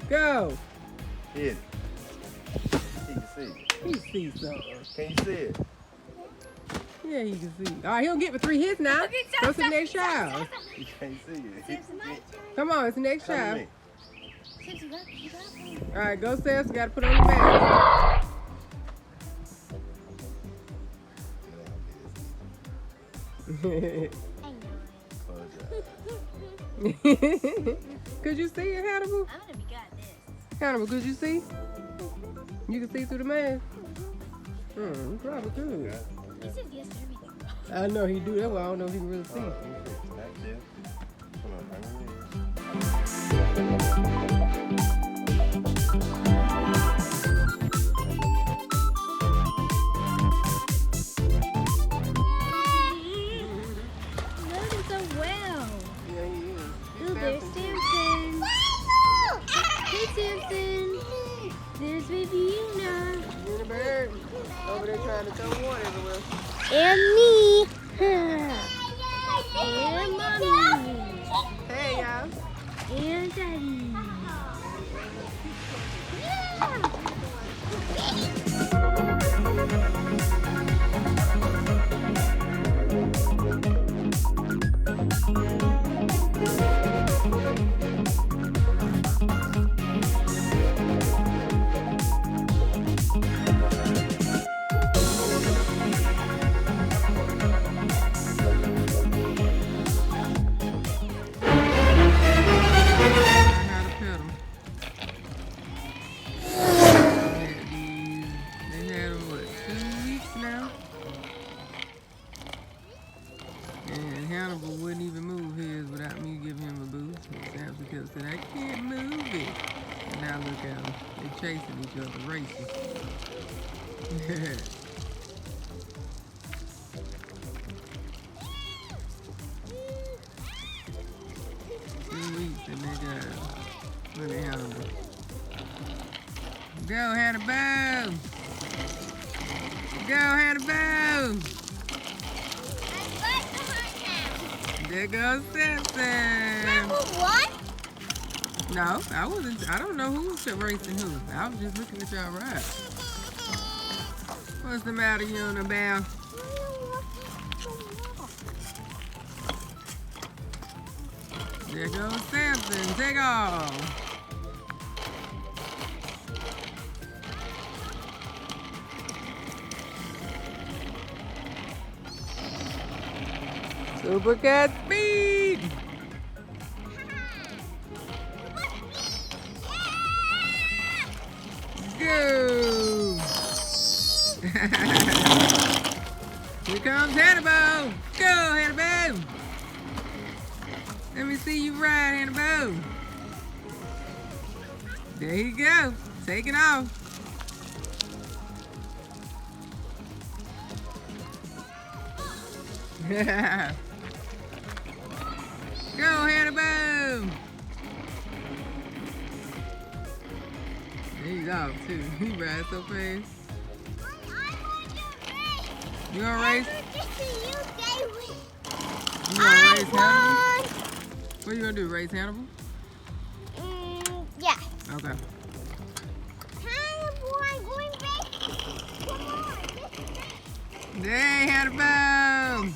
Go. Hit it. He can see it. He sees something. Can you see it? Yeah, he can see. All right, he'll get for 3 hits now. Go to the next child. He can't see it. Come on, it's the next Come to child. me. All right, go, Seth. Got to put on the mask. Could you see it, Hannibal? I'm gonna be good at this. Hannibal, could you see? You can see through the mask? You probably could. He says yes to everything. I know he do. That's why I don't know if he can really see. That's it. Come on, bring it in. Loaded so well. Yeah, he is. Oh, there's Samson. Hey, Samson. There's baby Una. And the bird over there trying to throw water everywhere. And me. And mommy. Hey, y'all. And daddy. Hannibal wouldn't even move his without me giving him a boost. That's because I can't move it. And now look at them. They're chasing each other, racing. 2 weeks and they got look at Hannibal. Go, Hannibal! Go, Hannibal! There goes Samson. What? No, I wasn't. I don't know who's racing who. I was just looking at y'all ride. What's the matter, you on the bow? There goes Samson. Take off. Supercat speed! Go! Here comes Hannibal! Go, Hannibal! Let me see you ride, Hannibal. There you go. Taking off. Go, Hannibal! He's off too. He rides so fast. You gonna race? You gonna race Hannibal? What you gonna do? Race Hannibal? Yeah. Okay. Hannibal, I'm going racing. Come on. Hey, Hannibal!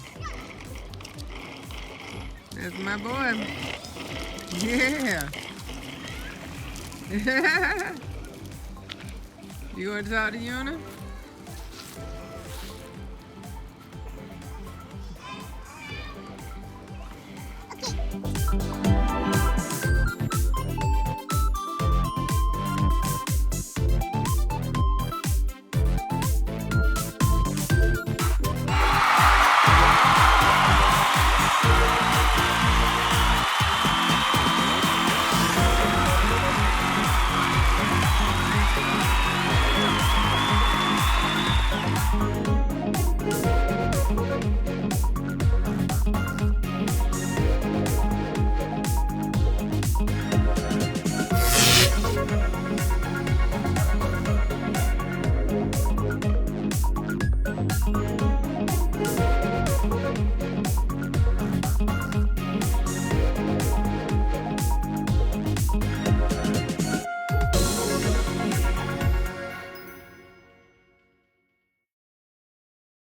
That's my boy. Yeah. You want to talk to Yuna?